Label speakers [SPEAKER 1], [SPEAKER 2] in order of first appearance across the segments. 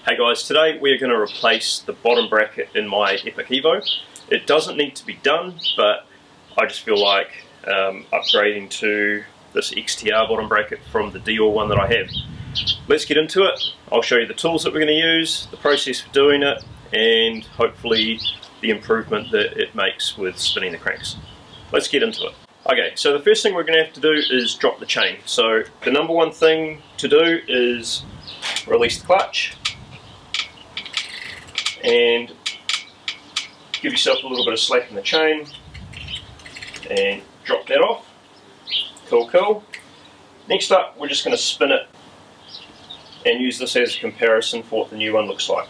[SPEAKER 1] Hey guys, today we are going to replace the bottom bracket in my Epic Evo. It doesn't need to be done, but I just feel like upgrading to this XTR bottom bracket from the Deore one that I have. Let's get into it. I'll show you the tools that we're going to use, the process for doing it, and hopefully the improvement that it makes with spinning the cranks. Let's get into it. Okay, so the first thing we're going to have to do is drop the chain. So the number one thing to do is release the clutch and give yourself a little bit of slack in the chain and drop that off. Cool. Next up, we're just going to spin it and use this as a comparison for what the new one looks like.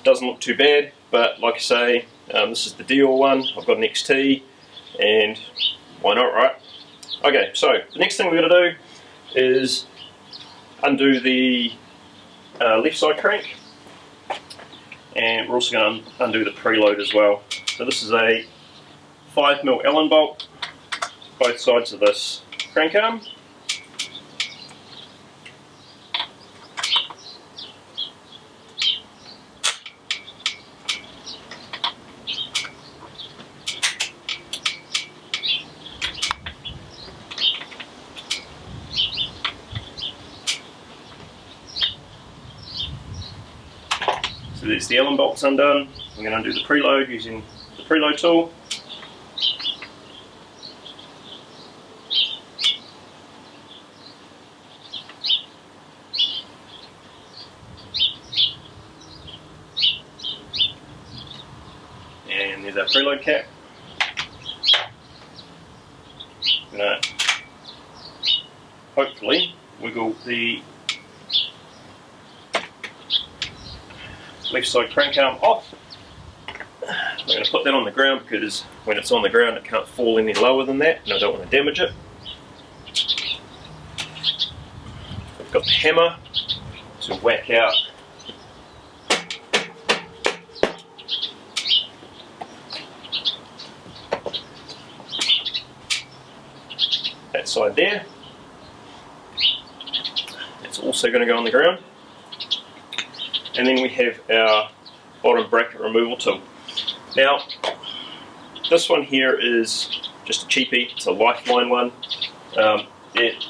[SPEAKER 1] Doesn't look too bad, but like I say, this is the Deore one. I've got an XT, and why not, right? Okay, so the next thing we're going to do is undo the left side crank, and we're also going to undo the preload as well. So this is a 5mm Allen bolt, both sides of this crank arm. So there's the Allen bolts undone. I'm going to undo the preload using the preload tool. And there's our preload cap. I'm going to hopefully wiggle the left side crank arm off. I'm going to put that on the ground because when it's on the ground it can't fall any lower than that, and I don't want to damage it. I've got the hammer to whack out that side there. It's also going to go on the ground. And then we have our bottom bracket removal tool. Now, this one here is just a cheapie. It's a Lifeline one. It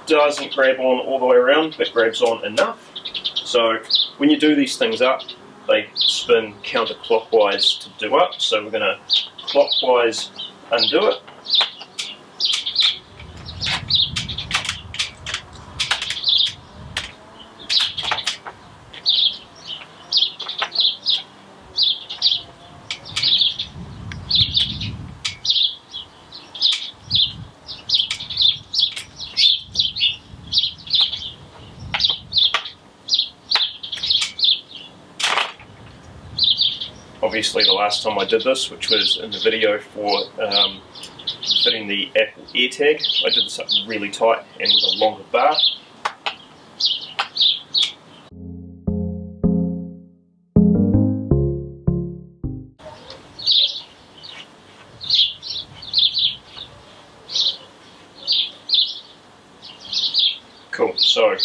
[SPEAKER 1] doesn't grab on all the way around, but grabs on enough. So when you do these things up, they spin counterclockwise to do up. So we're going to clockwise undo it. Obviously the last time I did this, which was in the video for fitting the Apple AirTag, I did this up really tight and with a longer bar. Cool, so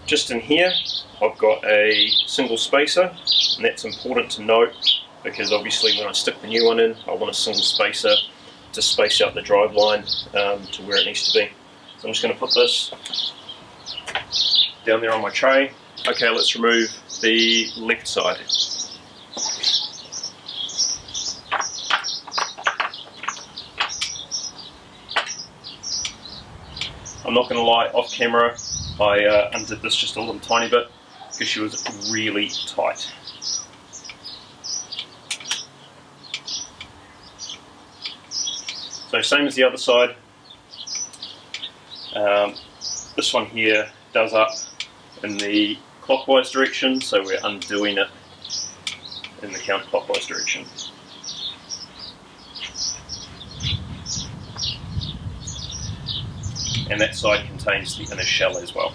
[SPEAKER 1] just in here I've got a single spacer, and that's important to note because obviously when I stick the new one in, I want a single spacer to space out the drive line to where it needs to be. So I'm just going to put this down there on my tray. Okay, let's remove the left side. I'm not going to lie, off camera I undid this just a little tiny bit because she was really tight. So same as the other side, this one here does up in the clockwise direction, so we're undoing it in the counterclockwise direction. And that side contains the inner shell as well.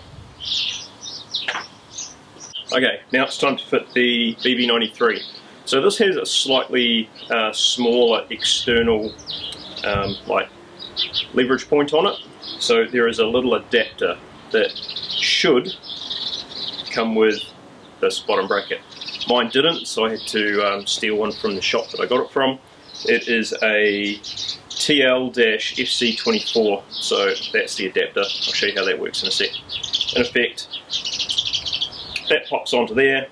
[SPEAKER 1] Okay, now it's time to fit the BB93. So this has a slightly smaller external like leverage point on it. So there is a little adapter that should come with this bottom bracket. Mine didn't, so I had to steal one from the shop that I got it from. It is a TL-FC24, so that's the adapter. I'll show you how that works in a sec. In effect, that pops onto there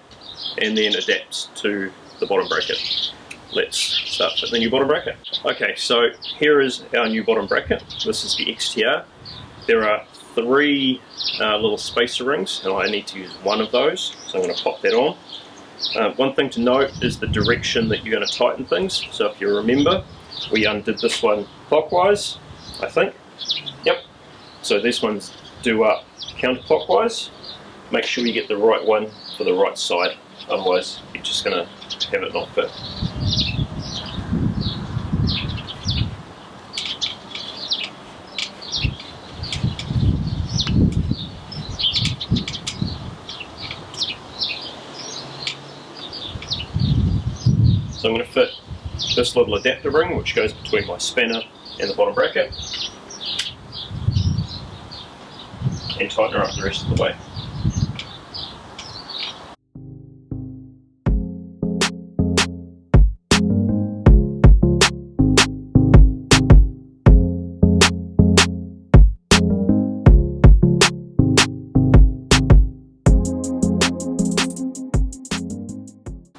[SPEAKER 1] and then adapts to the bottom bracket. Let's start fitting the new bottom bracket. Okay, so here is our new bottom bracket. This is the XTR. There are 3 little spacer rings, and I need to use one of those, so I'm going to pop that on. One thing to note is the direction that you're going to tighten things. So if you remember, we undid this one clockwise, I think. Yep. So these ones do up counterclockwise. Make sure you get the right one for the right side, otherwise you're just going to have it not fit. So I'm going to fit this little adapter ring, which goes between my spanner and the bottom bracket, and tighten her up the rest of the way.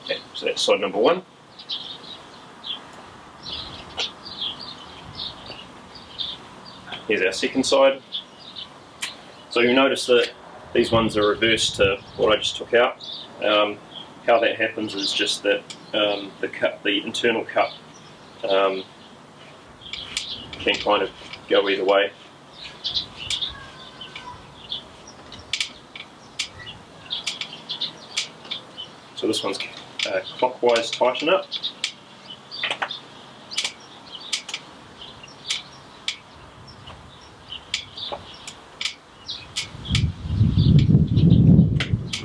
[SPEAKER 1] Okay, so that's side number 1. Here's our second side. So you'll notice that these ones are reversed to what I just took out. How that happens is just that the internal cup can kind of go either way. So this one's clockwise tighten up.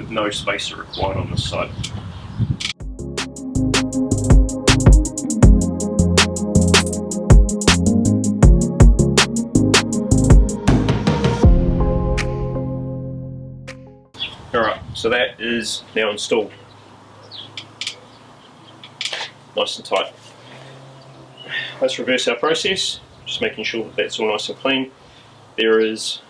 [SPEAKER 1] No spacer required on this side. Alright, so that is now installed. Nice and tight. Let's reverse our process, just making sure that that's all nice and clean. There is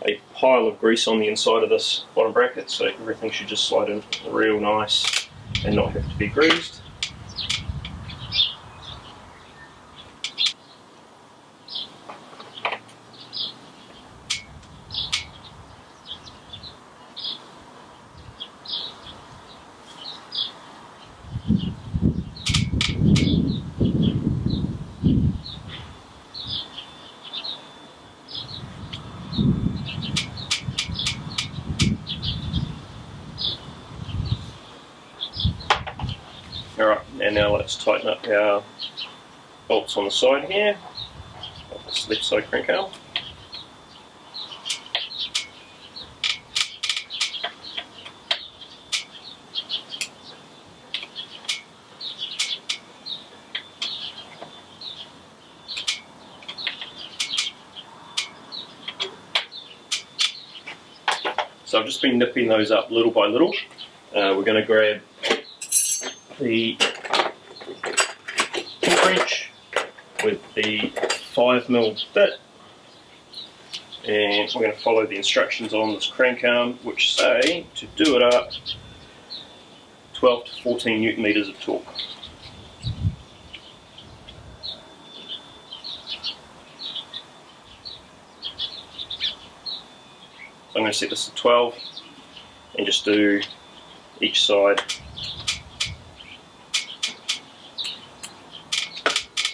[SPEAKER 1] a pile of grease on the inside of this bottom bracket, so everything should just slide in real nice and not have to be greased. Alright, and now let's tighten up our bolts on the side here, of this left side crank arm. So I've just been nipping those up little by little. We're going to grab the torque wrench with the 5mm bit, and we're going to follow the instructions on this crank arm, which say to do it up 12 to 14 Newton meters of torque. So I'm going to set this to 12 and just do each side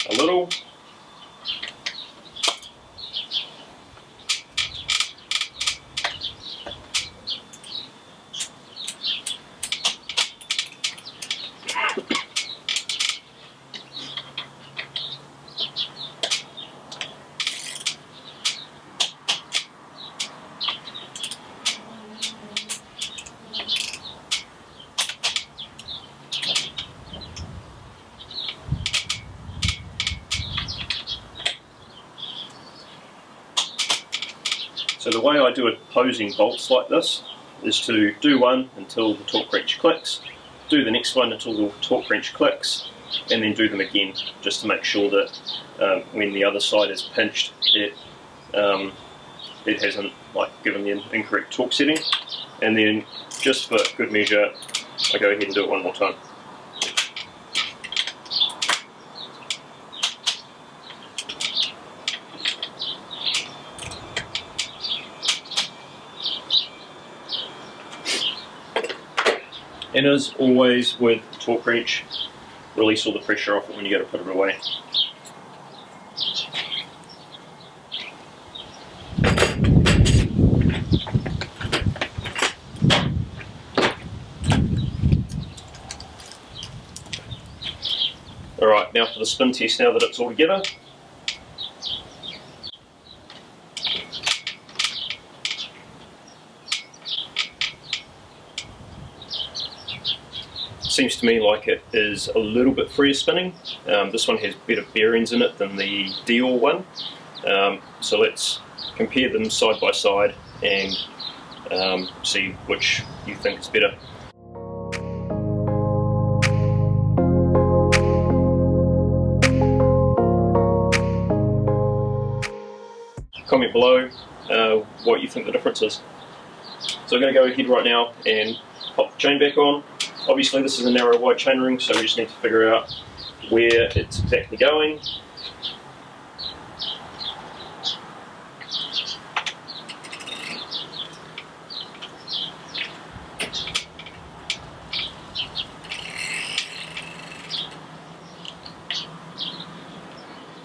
[SPEAKER 1] a little. the way I do opposing bolts like this is to do one until the torque wrench clicks, do the next one until the torque wrench clicks, and then do them again, just to make sure that when the other side is pinched, it hasn't given the incorrect torque setting. And then, just for good measure, I go ahead and do it one more time. And as always with the torque wrench, release all the pressure off it when you go to put it away. Alright, now for the spin test now that it's all together. Seems to me like it is a little bit freer spinning. This one has better bearings in it than the Deore one. So let's compare them side by side and see which you think is better. Comment below what you think the difference is. So I'm going to go ahead right now and pop the chain back on. Obviously this is a narrow wide chainring, so we just need to figure out where it's exactly going.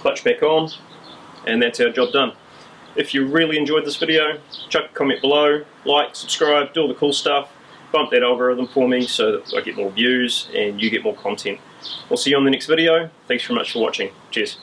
[SPEAKER 1] Clutch back on, and that's our job done. If you really enjoyed this video, chuck a comment below, like, subscribe, do all the cool stuff. Bump that algorithm for me so that I get more views and you get more content. We'll see you on the next video. Thanks very much for watching. Cheers.